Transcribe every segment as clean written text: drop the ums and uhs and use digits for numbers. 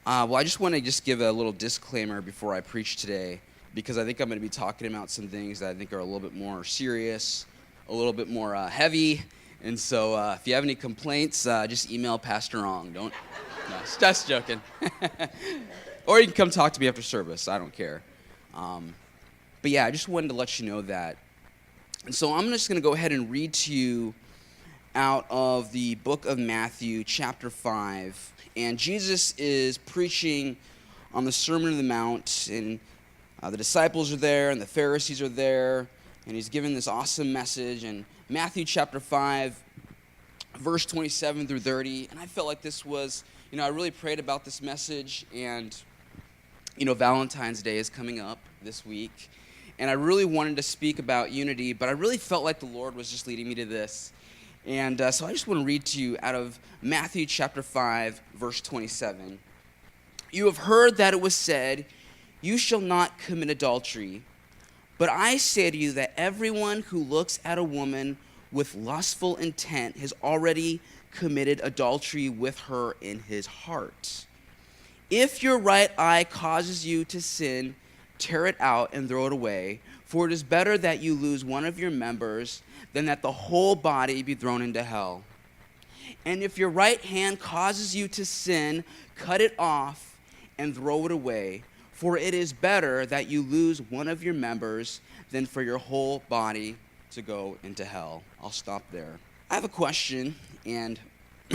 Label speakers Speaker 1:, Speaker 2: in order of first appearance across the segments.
Speaker 1: Well, I just want to give a little disclaimer before I preach today, because I think I'm going to be talking about some things that I think are a little bit more serious, a little bit more heavy, and so if you have any complaints, just email Pastor Ong. No, just joking. Or you can come talk to me after service. I don't care. But yeah, I just wanted to let you know that. And so I'm just going to go ahead and read to you out of the book of Matthew, chapter 5. And Jesus is preaching on the Sermon on the Mount, and the disciples are there, and the Pharisees are there, and he's giving this awesome message. And Matthew chapter 5, verse 27 through 30, and I felt like this was, I really prayed about this message, and, Valentine's Day is coming up this week, and I really wanted to speak about unity, but I really felt like the Lord was just leading me to this. And so I just want to read to you out of Matthew chapter 5, verse 27. You have heard that it was said, "You shall not commit adultery." But I say to you that everyone who looks at a woman with lustful intent has already committed adultery with her in his heart. If your right eye causes you to sin, tear it out and throw it away, for it is better that you lose one of your members than that the whole body be thrown into hell. And if your right hand causes you to sin, cut it off and throw it away, for it is better that you lose one of your members than for your whole body to go into hell. I'll stop there. I have a question, and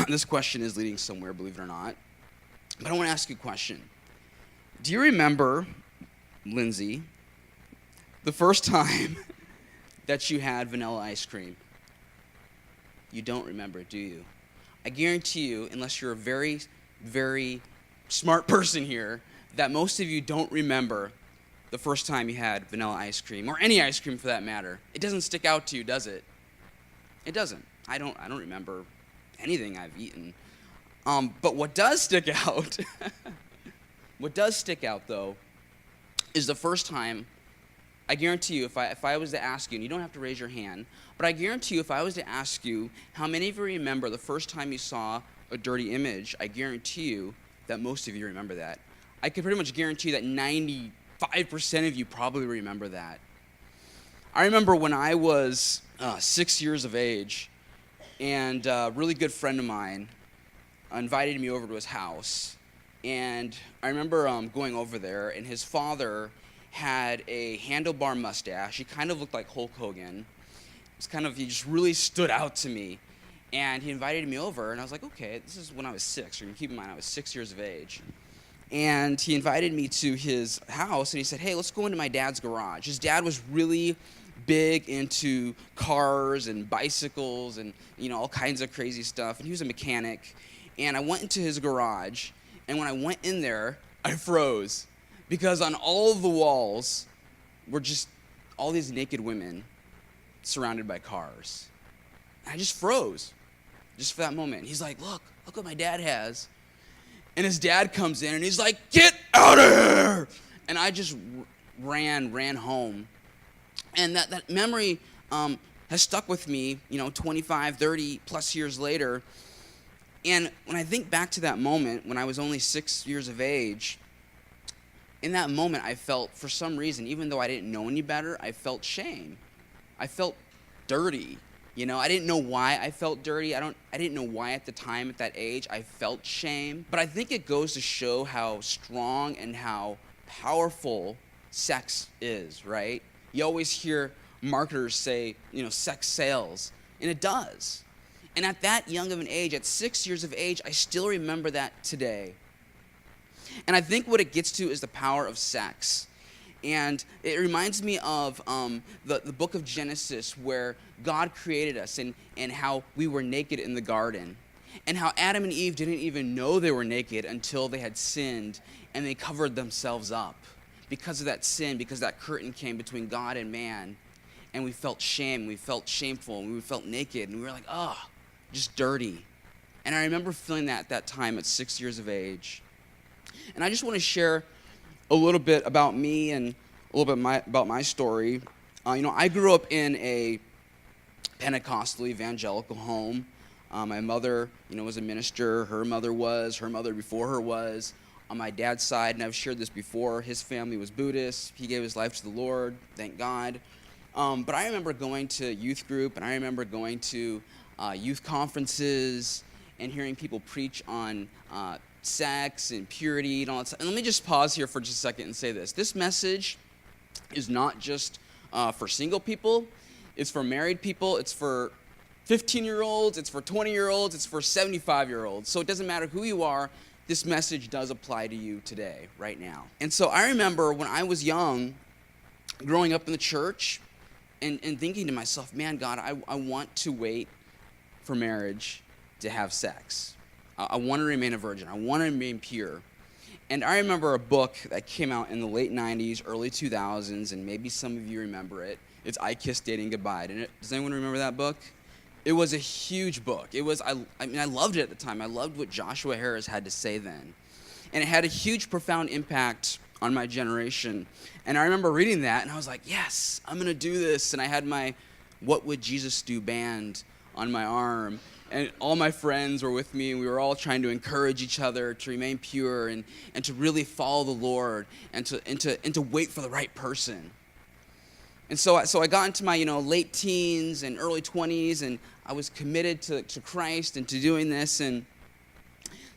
Speaker 1: this question is leading somewhere, believe it or not. But I want to ask you a question. Do you remember, Lindsay, the first time that you had vanilla ice cream? You don't remember it, do you? I guarantee you, unless you're a very, very smart person here, that most of you don't remember the first time you had vanilla ice cream, or any ice cream for that matter. It doesn't stick out to you, does it? It doesn't. I don't remember anything I've eaten. But what does stick out, though, is the first time. I guarantee you, if I was to ask you, and you don't have to raise your hand, but I guarantee you, if I was to ask you how many of you remember the first time you saw a dirty image, I guarantee you that most of you remember that. I can pretty much guarantee that 95% of you probably remember that. I remember when I was 6 years of age, and a really good friend of mine invited me over to his house, and I remember going over there, and his father had a handlebar mustache. He kind of looked like Hulk Hogan. He just really stood out to me. And he invited me over, and I was like, okay, this is when I was 6. You can keep in mind, I was 6 years of age. And he invited me to his house, and he said, hey, let's go into my dad's garage. His dad was really big into cars and bicycles and, all kinds of crazy stuff. And he was a mechanic. And I went into his garage, and when I went in there, I froze. Because on all of the walls were just all these naked women surrounded by cars. And I just froze, just for that moment. He's like, look what my dad has. And his dad comes in, and he's like, get out of here! And I just ran home. And that memory has stuck with me, 25, 30 plus years later. And when I think back to that moment, when I was only 6 years of age, in that moment, I felt, for some reason, even though I didn't know any better, I felt shame. I felt dirty. I didn't know why I felt dirty. I didn't know why at the time, at that age, I felt shame. But I think it goes to show how strong and how powerful sex is, right? You always hear marketers say, sex sells, and it does. And at that young of an age, at 6 years of age, I still remember that today. And I think what it gets to is the power of sex. And it reminds me of the book of Genesis, where God created us and how we were naked in the garden. And how Adam and Eve didn't even know they were naked until they had sinned, and they covered themselves up. Because of that sin, because that curtain came between God and man. And we felt shame, we felt shameful, and we felt naked, and we were like, just dirty. And I remember feeling that at that time at 6 years of age. And I just want to share a little bit about me and a little bit about my story. I grew up in a Pentecostal evangelical home. My mother, was a minister. Her mother before her was. on my dad's side, and I've shared this before, his family was Buddhist. He gave his life to the Lord, thank God. But I remember going to youth group, and I remember going to youth conferences and hearing people preach on sex and purity and all that stuff. And let me just pause here for just a second and say this. This message is not just for single people. It's for married people. It's for 15-year-olds. It's for 20-year-olds. It's for 75-year-olds. So it doesn't matter who you are. This message does apply to you today, right now. And so I remember when I was young, growing up in the church, and thinking to myself, man, God, I want to wait for marriage to have sex. I want to remain a virgin. I want to remain pure. And I remember a book that came out in the late 90s, early 2000s, and maybe some of you remember it. It's I Kissed Dating Goodbye. Does anyone remember that book? It was a huge book. It was, I loved it at the time. I loved what Joshua Harris had to say then. And it had a huge, profound impact on my generation. And I remember reading that, and I was like, yes, I'm going to do this. And I had my What Would Jesus Do band on my arm. And all my friends were with me, and we were all trying to encourage each other to remain pure and to really follow the Lord and to wait for the right person. And so I got into my late teens and early 20s, and I was committed to Christ and to doing this. And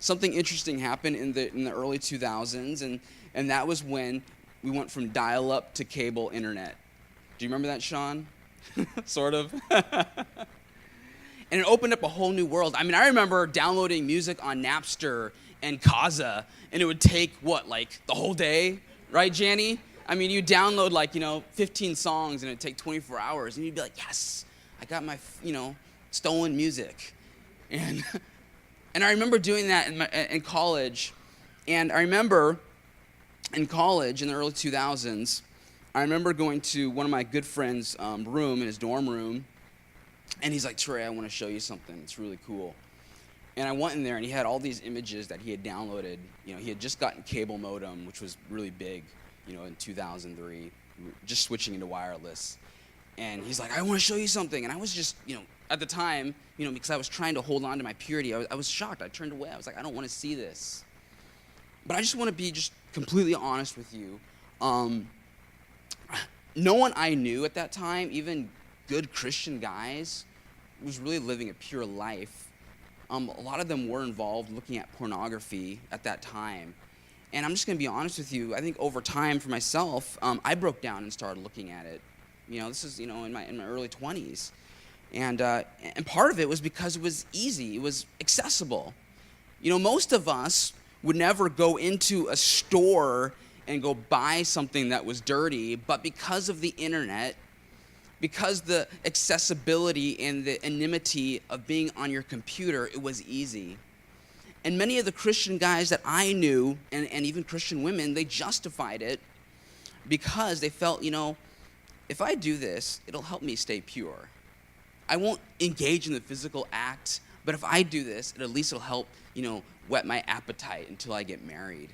Speaker 1: something interesting happened in the early 2000s, and that was when we went from dial-up to cable internet. Do you remember that, Sean? Sort of. And it opened up a whole new world. I mean, I remember downloading music on Napster and Kazaa, and it would take, the whole day? Right, Janny? I mean, you download, 15 songs, and it'd take 24 hours, and you'd be like, yes, I got my, stolen music. And I remember doing that in college, and I remember in college in the early 2000s, I remember going to one of my good friends' room, in his dorm room, and he's like, Touray, I want to show you something. It's really cool. And I went in there, and he had all these images that he had downloaded. He had just gotten cable modem, which was really big, in 2003, just switching into wireless. And he's like, I want to show you something. And I was just, at the time, because I was trying to hold on to my purity, I was shocked. I turned away. I was like, I don't want to see this. But I just want to be just completely honest with you. No one I knew at that time, even good Christian guys, was really living a pure life. A lot of them were involved looking at pornography at that time. And I'm just going to be honest with you. I think over time for myself, I broke down and started looking at it. This is, in my early 20s. And part of it was because it was easy. It was accessible. Most of us would never go into a store and go buy something that was dirty, but because of the internet, because the accessibility and the anonymity of being on your computer, it was easy. And many of the Christian guys that I knew, and even Christian women, they justified it because they felt, if I do this, it'll help me stay pure. I won't engage in the physical act, but if I do this, at least it'll help, whet my appetite until I get married.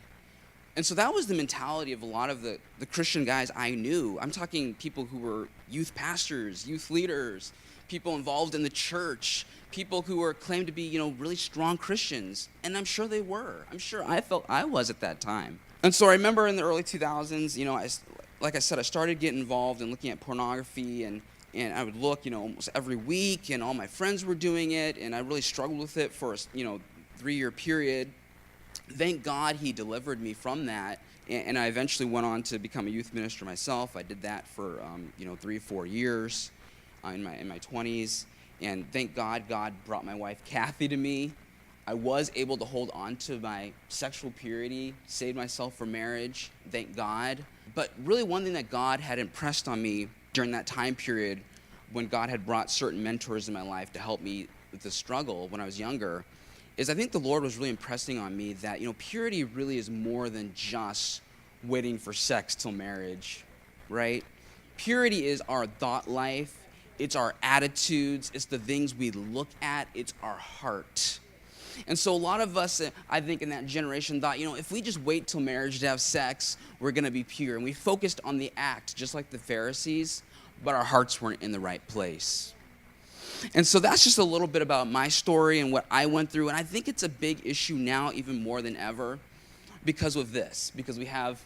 Speaker 1: And so that was the mentality of a lot of the Christian guys I knew. I'm talking people who were youth pastors, youth leaders, people involved in the church, people who were claimed to be, really strong Christians. And I'm sure they were. I'm sure I felt I was at that time. And so I remember in the early 2000s, like I said, I started getting involved in looking at pornography, and I would look, almost every week, and all my friends were doing it, and I really struggled with it for a 3-year period. Thank God he delivered me from that, and I eventually went on to become a youth minister myself. I did that for 3 or 4 years in my 20s, and thank God brought my wife Kathy to me. I was able to hold on to my sexual purity, saved myself for marriage, thank God. But really one thing that God had impressed on me during that time period when God had brought certain mentors in my life to help me with the struggle when I was younger is I think the Lord was really impressing on me that, purity really is more than just waiting for sex till marriage, right? Purity is our thought life, it's our attitudes, it's the things we look at, it's our heart. And so a lot of us, I think in that generation thought, if we just wait till marriage to have sex, we're going to be pure. And we focused on the act, just like the Pharisees, but our hearts weren't in the right place. And so that's just a little bit about my story and what I went through. And I think it's a big issue now, even more than ever. because of this, because we have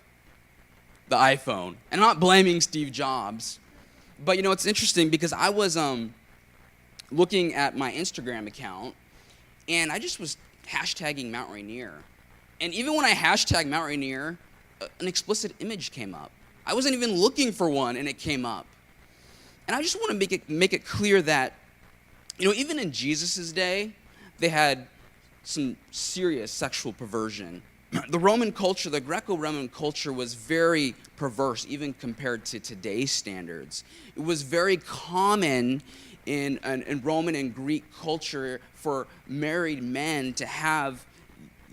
Speaker 1: the iPhone. And I'm not blaming Steve Jobs, but it's interesting because I was looking at my Instagram account, and I just was hashtagging Mount Rainier. And even when I hashtagged Mount Rainier, an explicit image came up. I wasn't even looking for one, and it came up. And I just want to make it clear that, even in Jesus' day, they had some serious sexual perversion. The Roman culture, the Greco-Roman culture, was very perverse, even compared to today's standards. It was very common in Roman and Greek culture for married men to have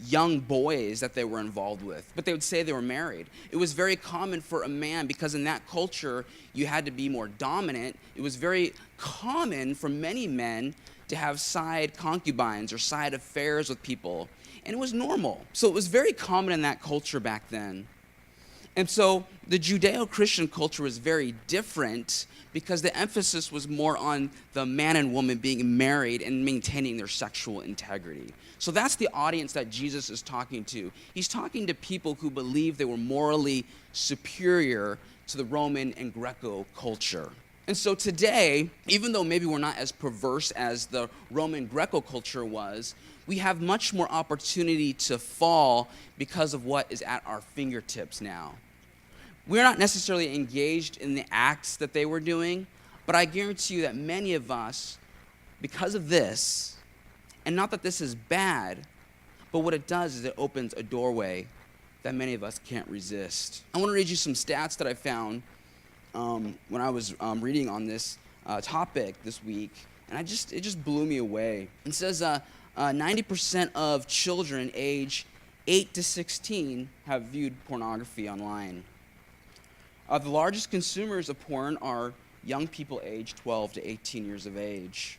Speaker 1: young boys that they were involved with, but they would say they were married. It was very common for a man, because in that culture you had to be more dominant. It was very common for many men to have side concubines or side affairs with people, and it was normal. So it was very common in that culture back then. And so the Judeo-Christian culture was very different, because the emphasis was more on the man and woman being married and maintaining their sexual integrity. So that's the audience that Jesus is talking to. He's talking to people who believe they were morally superior to the Roman and Greco culture. And so today, even though maybe we're not as perverse as the Roman Greco culture was, we have much more opportunity to fall because of what is at our fingertips now. We're not necessarily engaged in the acts that they were doing, but I guarantee you that many of us, because of this, and not that this is bad, but what it does is it opens a doorway that many of us can't resist. I want to read you some stats that I found when I was reading on this topic this week, and it just blew me away. It says 90% of children age 8 to 16 have viewed pornography online. The largest consumers of porn are young people aged 12 to 18 years of age.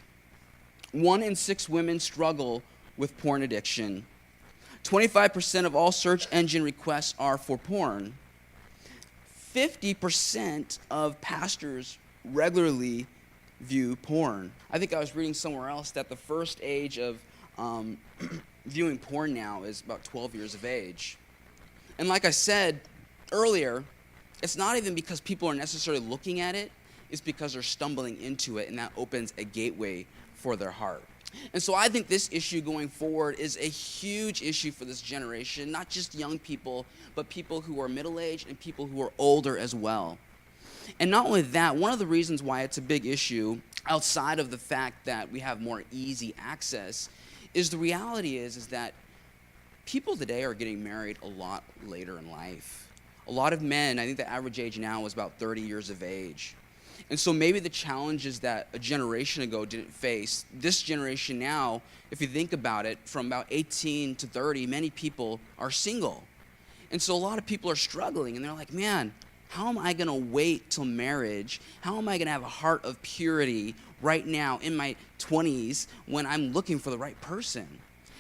Speaker 1: 1 in 6 women struggle with porn addiction. 25% of all search engine requests are for porn. 50% of pastors regularly view porn. I think I was reading somewhere else that the first age of viewing porn now is about 12 years of age. And like I said earlier, it's not even because people are necessarily looking at it, it's because they're stumbling into it, and that opens a gateway for their heart. And so I think this issue going forward is a huge issue for this generation, not just young people, but people who are middle-aged and people who are older as well. And not only that, one of the reasons why it's a big issue, outside of the fact that we have more easy access, is the reality is that people today are getting married a lot later in life. A lot of men, I think the average age now is about 30 years of age. And so maybe the challenges that a generation ago didn't face, this generation now, if you think about it, from about 18 to 30, many people are single. And so a lot of people are struggling, and they're like, man, how am I going to wait till marriage? How am I going to have a heart of purity right now in my 20s when I'm looking for the right person?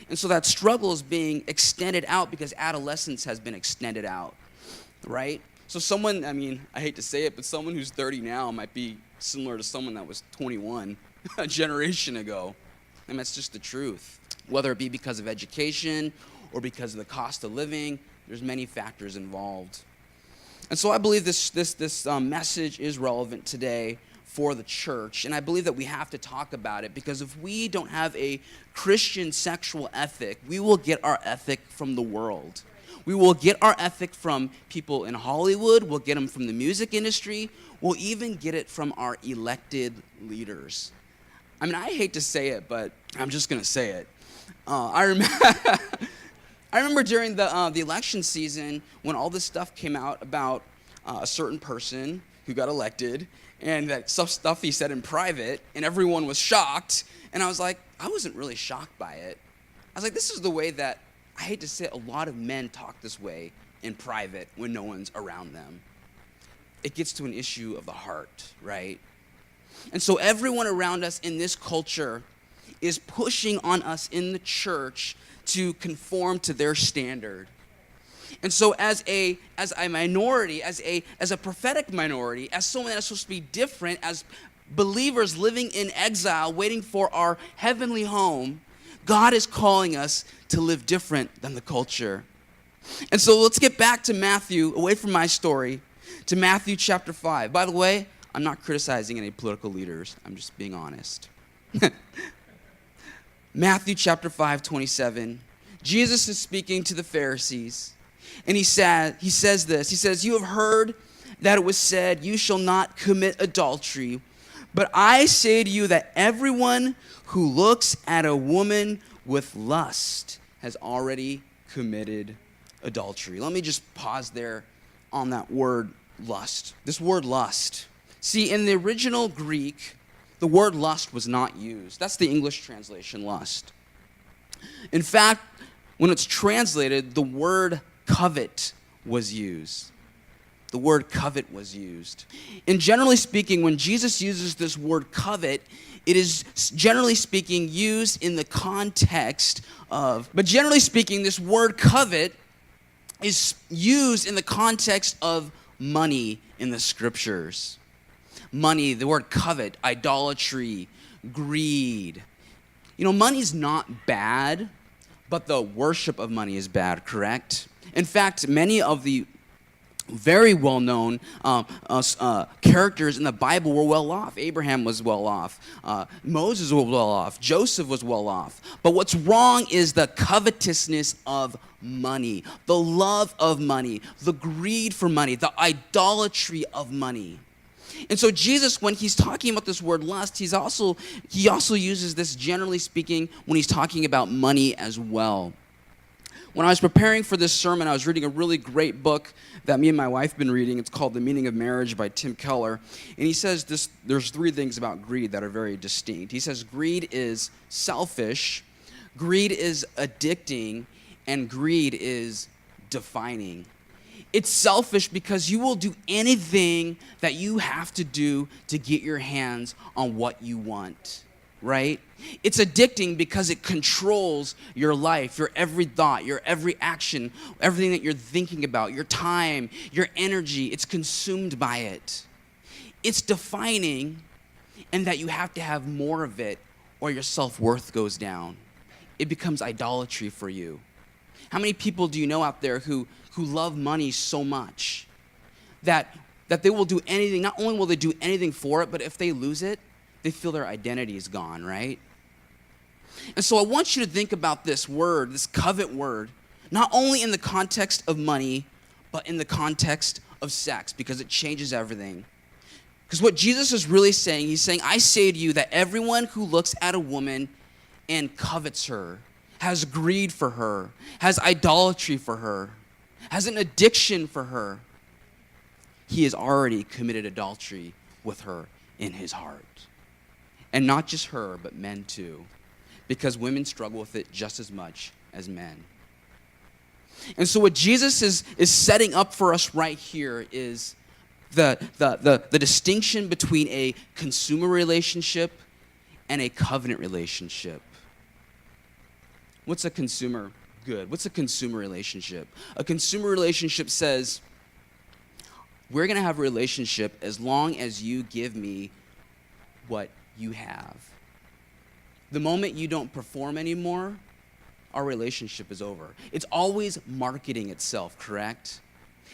Speaker 1: And so that struggle is being extended out because adolescence has been extended out, right? So someone, I hate to say it, but someone who's 30 now might be similar to someone that was 21 a generation ago. And that's just the truth. Whether it be because of education or because of the cost of living, there's many factors involved. And so I believe this message is relevant today for the church, and I believe that we have to talk about it, because if we don't have a Christian sexual ethic, we will get our ethic from the world. We will get our ethic from people in Hollywood, we'll get them from the music industry, we'll even get it from our elected leaders. I hate to say it, but I'm just going to say it. I remember during the election season when all this stuff came out about a certain person who got elected, and that stuff he said in private, and everyone was shocked, and I was like, I wasn't really shocked by it. I was like, this is the way that, I hate to say it, a lot of men talk this way in private when no one's around them. It gets to an issue of the heart, right? And so everyone around us in this culture is pushing on us in the church to conform to their standard. And so as a minority, as a prophetic minority, as someone that's supposed to be different, as believers living in exile, waiting for our heavenly home, God is calling us to live different than the culture. And so let's get back to Matthew, away from my story, to Matthew chapter 5. By the way, I'm not criticizing any political leaders. I'm just being honest. Matthew chapter 5, 27. Jesus is speaking to the Pharisees. And he says this. He says, "You have heard that it was said, 'You shall not commit adultery.' But I say to you that everyone who looks at a woman with lust has already committed adultery." Let me just pause there on that word lust. This word lust. See, in the original Greek, the word lust was not used. That's the English translation, lust. In fact, when it's translated, the word covet was used. The word covet was used. And generally speaking, when Jesus uses this word covet, it is generally speaking used in the context of, but generally speaking, this word covet is used in the context of money in the scriptures. Money, the word covet, idolatry, greed. You know, money's not bad, but the worship of money is bad, correct? In fact, many of the very well-known characters in the Bible were well off. Abraham was well off. Moses was well off. Joseph was well off. But what's wrong is the covetousness of money, the love of money, the greed for money, the idolatry of money. And so Jesus, when he's talking about this word lust, he also uses this, generally speaking, when he's talking about money as well. When I was preparing for this sermon, I was reading a really great book that me and my wife have been reading. It's called The Meaning of Marriage by Tim Keller. And he says there's three things about greed that are very distinct. He says greed is selfish, greed is addicting, and greed is defining. It's selfish because you will do anything that you have to do to get your hands on what you want, right? It's addicting because it controls your life, your every thought, your every action, everything that you're thinking about, your time, your energy. It's consumed by it. It's defining in that you have to have more of it or your self-worth goes down. It becomes idolatry for you. How many people do you know out there who love money so much that they will do anything? Not only will they do anything for it, but if they lose it, they feel their identity is gone, right? And so I want you to think about this word, this covet word, not only in the context of money, but in the context of sex, because it changes everything. Because what Jesus is really saying, he's saying, I say to you that everyone who looks at a woman and covets her, has greed for her, has idolatry for her, has an addiction for her, he has already committed adultery with her in his heart. And not just her, but men too. Because women struggle with it just as much as men. And so what Jesus is setting up for us right here is the distinction between a consumer relationship and a covenant relationship. What's a consumer good? What's a consumer relationship? A consumer relationship says, we're going to have a relationship as long as you give me what you have. The moment you don't perform anymore, our relationship is over. It's always marketing itself, correct?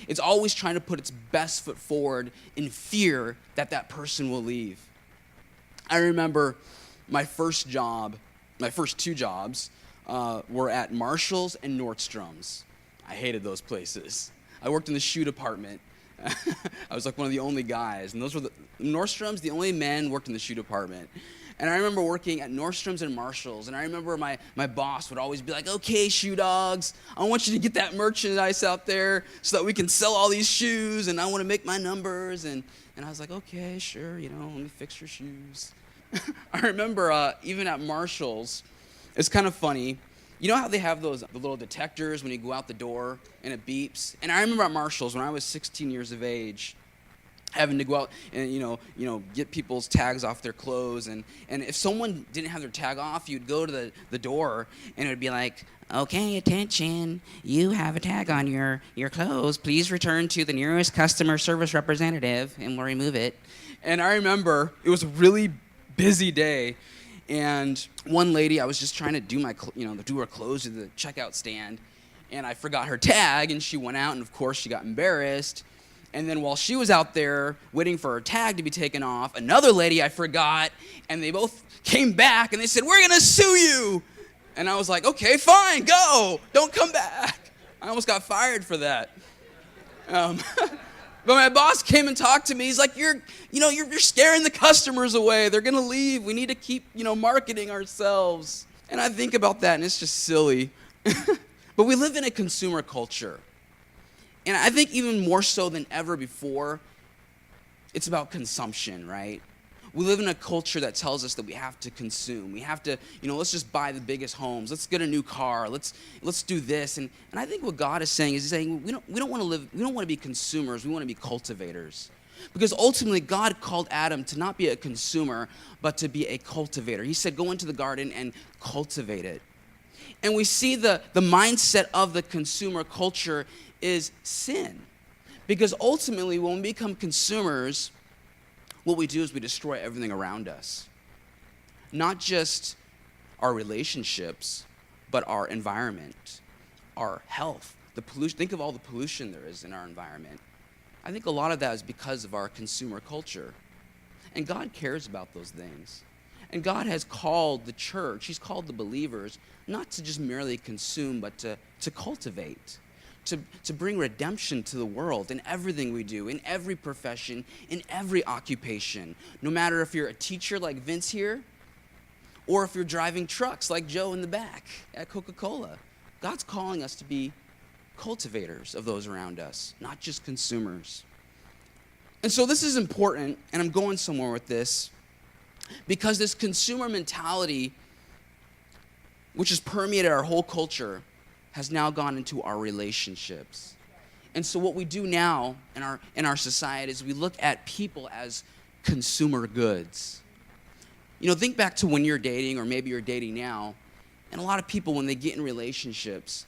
Speaker 1: It's always trying to put its best foot forward in fear that that person will leave. I remember my first two jobs were at Marshall's and Nordstrom's. I hated those places. I worked in the shoe department. I was like one of the only guys, and those were Nordstrom's, the only men worked in the shoe department. And I remember working at Nordstrom's and Marshall's, and I remember my boss would always be like, okay, shoe dogs, I want you to get that merchandise out there so that we can sell all these shoes, and I want to make my numbers. And I was like, okay, sure, let me fix your shoes. I remember even at Marshall's, it's kind of funny. You know how they have the little detectors when you go out the door and it beeps? And I remember at Marshall's when I was 16 years of age, having to go out and get people's tags off their clothes, and if someone didn't have their tag off, you'd go to the door and it would be like, okay, attention, you have a tag on your clothes, please return to the nearest customer service representative and we'll remove it. And I remember it was a really busy day, and one lady, I was just trying to do her clothes to the checkout stand, and I forgot her tag, and she went out, and of course she got embarrassed. And then while she was out there waiting for her tag to be taken off, another lady I forgot, and they both came back, and they said, "We're going to sue you." And I was like, "Okay, fine, go. Don't come back." I almost got fired for that. But my boss came and talked to me. He's like, you're scaring the customers away. They're going to leave. We need to keep, marketing ourselves. And I think about that, and it's just silly. But we live in a consumer culture. And I think even more so than ever before, it's about consumption, right? We live in a culture that tells us that we have to consume. We have to, let's just buy the biggest homes. Let's get a new car. Let's do this. And I think what God is saying is he's saying we don't want to be consumers. We want to be cultivators. Because ultimately God called Adam to not be a consumer, but to be a cultivator. He said, go into the garden and cultivate it. And we see the mindset of the consumer culture is sin. Because ultimately when we become consumers, what we do is we destroy everything around us. Not just our relationships, but our environment, our health, the pollution. Think of all the pollution there is in our environment. I think a lot of that is because of our consumer culture. And God cares about those things. And God has called the church, he's called the believers, not to just merely consume, but to cultivate. To bring redemption to the world in everything we do, in every profession, in every occupation. No matter if you're a teacher like Vince here, or if you're driving trucks like Joe in the back at Coca-Cola. God's calling us to be cultivators of those around us, not just consumers. And so this is important, and I'm going somewhere with this, because this consumer mentality, which has permeated our whole culture, has now gone into our relationships. And so what we do now in our society is we look at people as consumer goods. Think back to when you're dating, or maybe you're dating now, and a lot of people, when they get in relationships,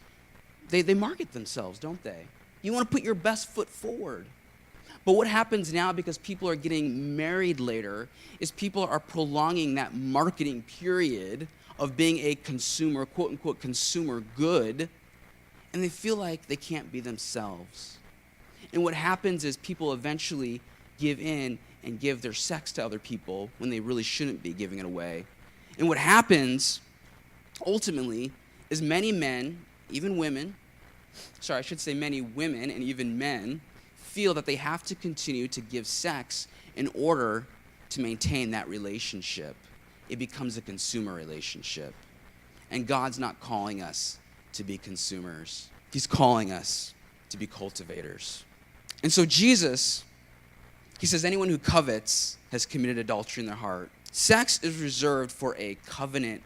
Speaker 1: they market themselves, don't they? You want to put your best foot forward. But what happens now, because people are getting married later, is people are prolonging that marketing period of being a consumer, quote-unquote, consumer good, and they feel like they can't be themselves. And what happens is people eventually give in and give their sex to other people when they really shouldn't be giving it away. And what happens, ultimately, is many men, even women, many women and even men, feel that they have to continue to give sex in order to maintain that relationship. It becomes a consumer relationship. And God's not calling us to be consumers. He's calling us to be cultivators. And so Jesus, he says, anyone who covets has committed adultery in their heart. Sex is reserved for a covenant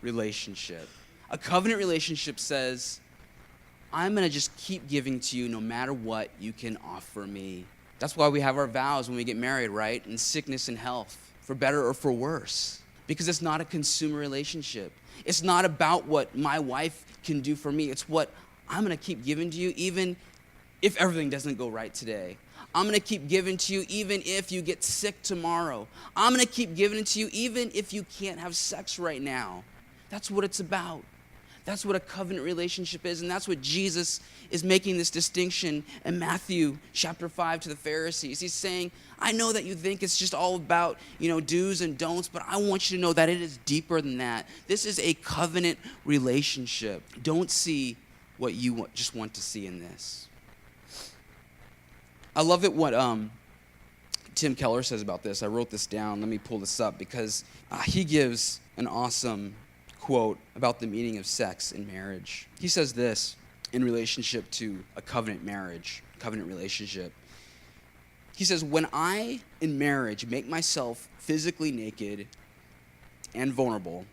Speaker 1: relationship. A covenant relationship says, I'm going to just keep giving to you no matter what you can offer me. That's why we have our vows when we get married, right? In sickness and health, for better or for worse. Because it's not a consumer relationship. It's not about what my wife can do for me. It's what I'm going to keep giving to you even if everything doesn't go right today. I'm going to keep giving to you even if you get sick tomorrow. I'm going to keep giving it to you even if you can't have sex right now. That's what it's about. That's what a covenant relationship is, and that's what Jesus is making this distinction in Matthew chapter 5 to the Pharisees. He's saying, I know that you think it's just all about, do's and don'ts, but I want you to know that it is deeper than that. This is a covenant relationship. Don't see what you just want to see in this. I love it what Tim Keller says about this. I wrote this down. Let me pull this up because he gives an awesome quote about the meaning of sex in marriage. He says this in relationship to a covenant marriage, covenant relationship. He says, when I, in marriage, make myself physically naked and vulnerable,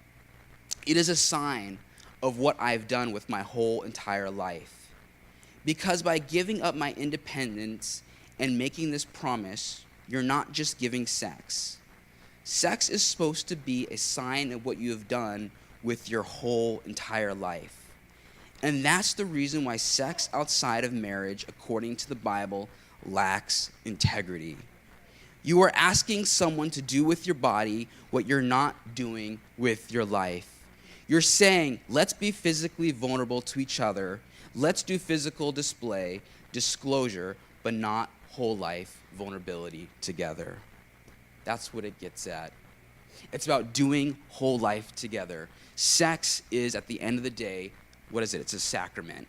Speaker 1: it is a sign of what I've done with my whole entire life. Because by giving up my independence and making this promise, you're not just giving sex. Sex is supposed to be a sign of what you have done with your whole entire life. And that's the reason why sex outside of marriage, according to the Bible, lacks integrity. You are asking someone to do with your body what you're not doing with your life. You're saying, let's be physically vulnerable to each other. Let's do physical disclosure, but not whole life vulnerability together. That's what it gets at. It's about doing whole life together. Sex is, at the end of the day, what is it? It's a sacrament.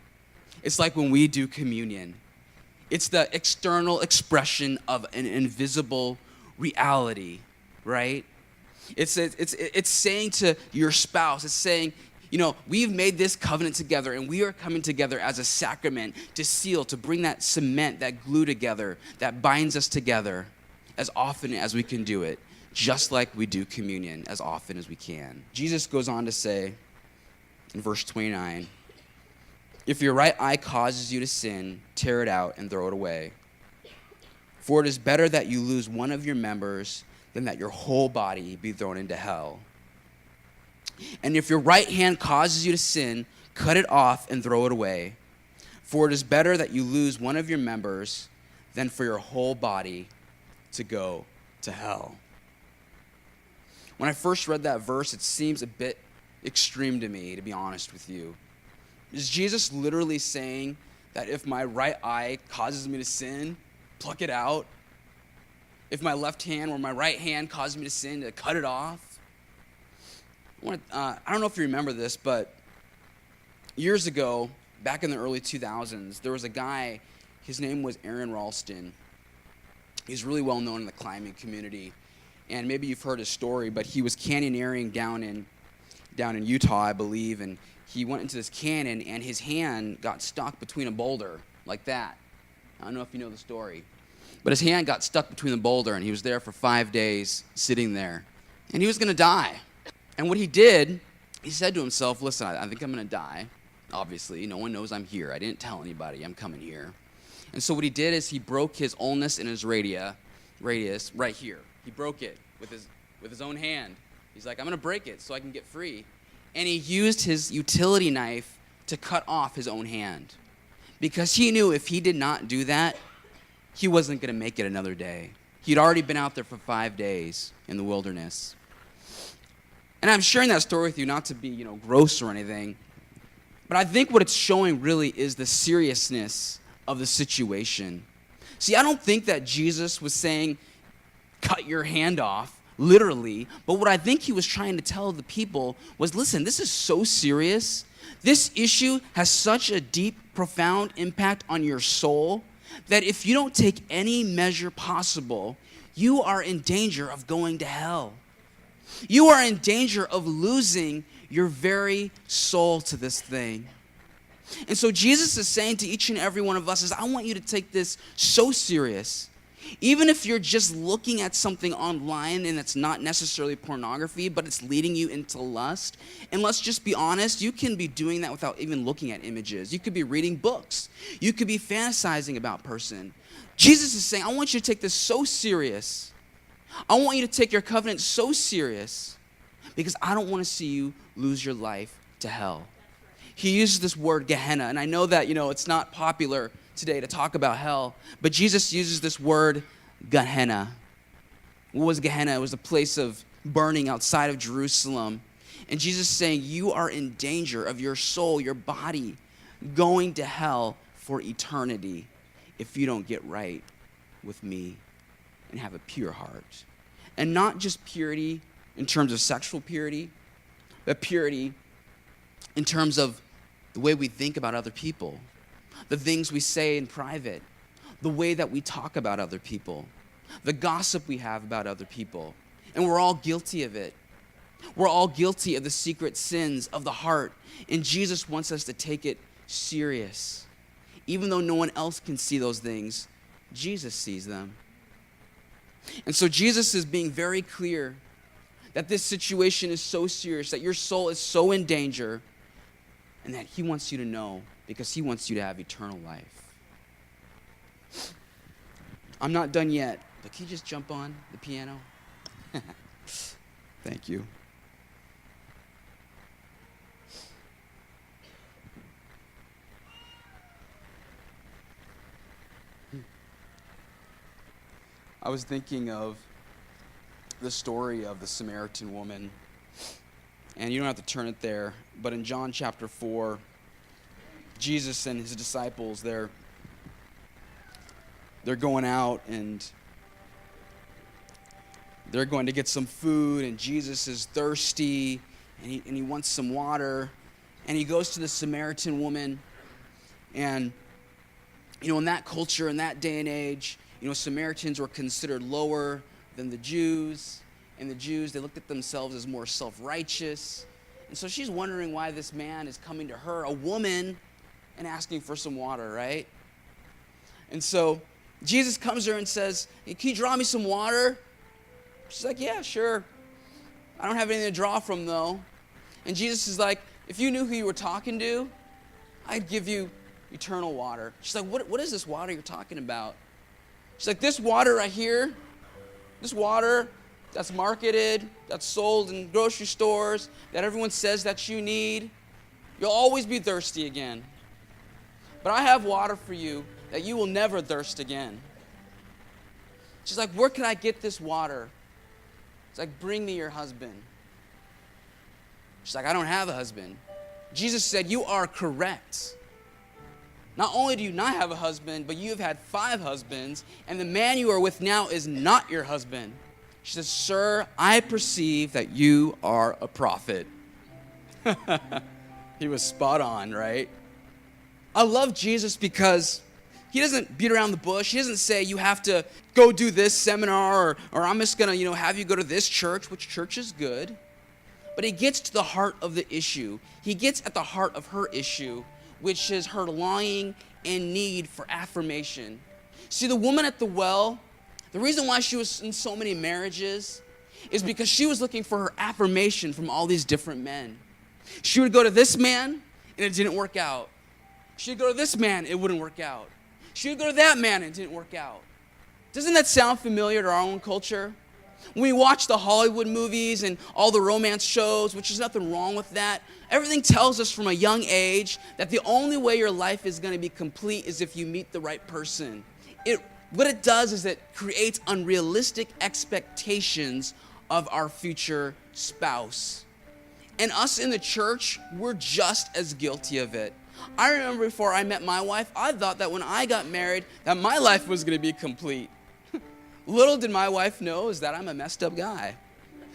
Speaker 1: It's like when we do communion. It's the external expression of an invisible reality, right? It's saying to your spouse, it's saying, we've made this covenant together, and we are coming together as a sacrament to seal, to bring that cement, that glue together, that binds us together as often as we can do it, just like we do communion as often as we can. Jesus goes on to say in verse 29, if your right eye causes you to sin, tear it out and throw it away. For it is better that you lose one of your members than that your whole body be thrown into hell. And if your right hand causes you to sin, cut it off and throw it away. For it is better that you lose one of your members than for your whole body to go to hell. When I first read that verse, it seems a bit extreme to me, to be honest with you. Is Jesus literally saying that if my right eye causes me to sin, pluck it out? If my left hand or my right hand causes me to sin, to cut it off? I don't know if you remember this, but years ago, back in the early 2000s, there was a guy, his name was Aaron Ralston. He's really well known in the climbing community, and maybe you've heard his story, but he was canyoneering down in Utah, I believe, and he went into this canyon, and his hand got stuck between a boulder, like that. I don't know if you know the story. But his hand got stuck between the boulder, and he was there for 5 days, sitting there. And he was going to die. And what he did, he said to himself, listen, I think I'm going to die. Obviously, no one knows I'm here. I didn't tell anybody I'm coming here. And so what he did is he broke his ulnus in his radius right here. He broke it with his own hand. He's like, I'm going to break it so I can get free. And he used his utility knife to cut off his own hand. Because he knew if he did not do that, he wasn't going to make it another day. He'd already been out there for 5 days in the wilderness. And I'm sharing that story with you not to be, gross or anything, but I think what it's showing really is the seriousness of the situation. See, I don't think that Jesus was saying, cut your hand off, literally, but what I think he was trying to tell the people was, listen, this is so serious. This issue has such a deep, profound impact on your soul that if you don't take any measure possible, you are in danger of going to hell. You are in danger of losing your very soul to this thing. And so Jesus is saying to each and every one of us is, I want you to take this so serious. Even if you're just looking at something online and it's not necessarily pornography, but it's leading you into lust. And let's just be honest, you can be doing that without even looking at images. You could be reading books. You could be fantasizing about person. Jesus is saying, I want you to take this so serious. I want you to take your covenant so serious because I don't want to see you lose your life to hell. He uses this word Gehenna, and I know that, it's not popular today to talk about hell, but Jesus uses this word Gehenna. What was Gehenna? It was a place of burning outside of Jerusalem. And Jesus is saying, you are in danger of your soul, your body, going to hell for eternity if you don't get right with me and have a pure heart. And not just purity in terms of sexual purity, but purity in terms of the way we think about other people, the things we say in private, the way that we talk about other people, the gossip we have about other people. And we're all guilty of it. We're all guilty of the secret sins of the heart. And Jesus wants us to take it serious. Even though no one else can see those things, Jesus sees them. And so Jesus is being very clear that this situation is so serious, that your soul is so in danger, and that he wants you to know because he wants you to have eternal life. I'm not done yet, but can you just jump on the piano? Thank you. I was thinking of the story of the Samaritan woman. And you don't have to turn it there, but in John chapter 4, Jesus and his disciples, they're going out and they're going to get some food, and Jesus is thirsty, and he wants some water, and he goes to the Samaritan woman. And in that culture, in that day and age, Samaritans were considered lower than the Jews, and the Jews, they looked at themselves as more self-righteous. And so she's wondering why this man is coming to her, a woman, and asking for some water, right? And so Jesus comes to her and says, "Can you draw me some water?" She's like, "Yeah, sure. I don't have anything to draw from, though." And Jesus is like, "If you knew who you were talking to, I'd give you eternal water." She's like, what is this water you're talking about?" She's like, "This water right here, this water that's marketed, that's sold in grocery stores, that everyone says that you need, you'll always be thirsty again. But I have water for you that you will never thirst again." She's like, "Where can I get this water?" It's like, "Bring me your husband." She's like, "I don't have a husband." Jesus said, "You are correct. Not only do you not have a husband, but you have had 5 husbands, and the man you are with now is not your husband." She says, "Sir, I perceive that you are a prophet." He was spot on, right? I love Jesus because he doesn't beat around the bush. He doesn't say you have to go do this seminar, or I'm just going to, have you go to this church, which church is good. But he gets to the heart of the issue. He gets at the heart of her issue, which is her longing and need for affirmation. See, the woman at the well, the reason why she was in so many marriages is because she was looking for her affirmation from all these different men. She would go to this man, and it didn't work out. She would go to this man, it wouldn't work out. She would go to that man, and it didn't work out. Doesn't that sound familiar to our own culture? When we watch the Hollywood movies and all the romance shows, which is nothing wrong with that, everything tells us from a young age that the only way your life is going to be complete is if you meet the right person. What it does is it creates unrealistic expectations of our future spouse. And us in the church, we're just as guilty of it. I remember before I met my wife, I thought that when I got married, that my life was going to be complete. Little did my wife know is that I'm a messed up guy.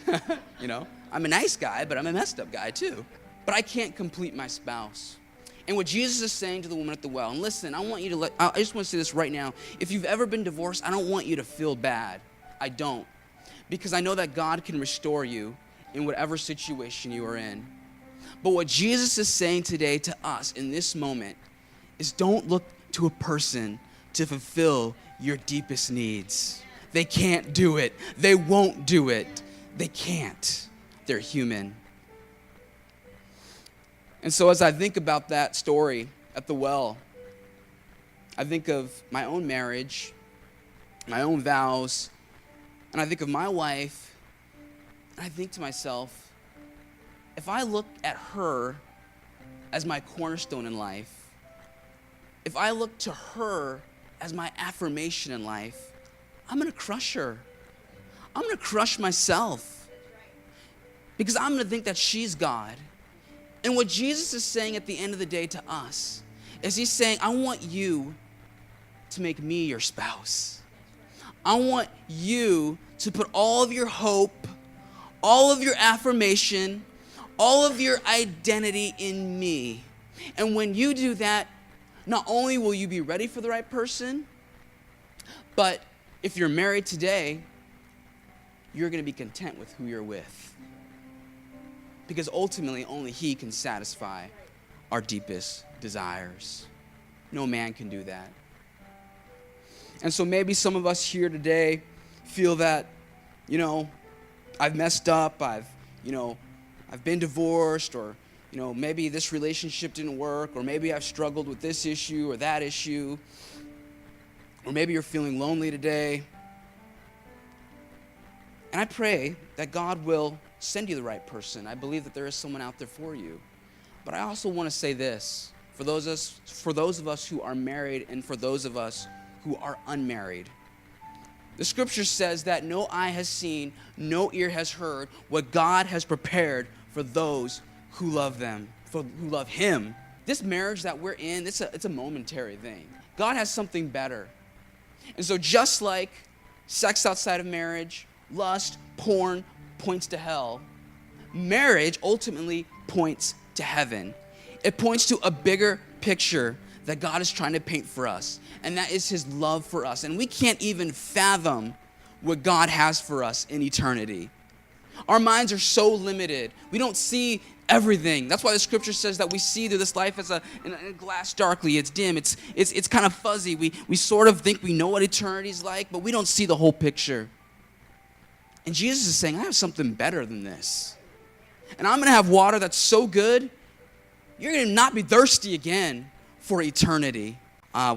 Speaker 1: I'm a nice guy, but I'm a messed up guy too. But I can't complete my spouse. And what Jesus is saying to the woman at the well, and listen, I just want to say this right now. If you've ever been divorced, I don't want you to feel bad. I don't. Because I know that God can restore you in whatever situation you are in. But what Jesus is saying today to us in this moment is don't look to a person to fulfill your deepest needs. They can't do it. They won't do it. They can't. They're human. And so as I think about that story at the well, I think of my own marriage, my own vows, and I think of my wife, and I think to myself, if I look at her as my cornerstone in life, if I look to her as my affirmation in life, I'm going to crush her. I'm going to crush myself because I'm going to think that she's God. And what Jesus is saying at the end of the day to us is he's saying, I want you to make me your spouse. I want you to put all of your hope, all of your affirmation, all of your identity in me. And when you do that, not only will you be ready for the right person, but if you're married today, you're going to be content with who you're with. Because ultimately, only he can satisfy our deepest desires. No man can do that. And so maybe some of us here today feel that, I've messed up, I've been divorced, or, maybe this relationship didn't work, or maybe I've struggled with this issue or that issue, or maybe you're feeling lonely today. And I pray that God will send you the right person. I believe that there is someone out there for you. But I also want to say this, for those of us who are married and for those of us who are unmarried. The scripture says that no eye has seen, no ear has heard what God has prepared for those who love them, who love him this marriage that we're in, it's a momentary thing. God has something better. And so just like sex outside of marriage, lust, porn points to hell, marriage ultimately points to heaven. It points to a bigger picture that God is trying to paint for us, and that is his love for us. And we can't even fathom what God has for us in eternity. Our minds are so limited. We don't see everything. That's why the scripture says that we see through this life as in a glass darkly. It's dim. It's kind of fuzzy. We sort of think we know what eternity's like, but we don't see the whole picture. And Jesus is saying, I have something better than this. And I'm going to have water that's so good, you're going to not be thirsty again for eternity. Well,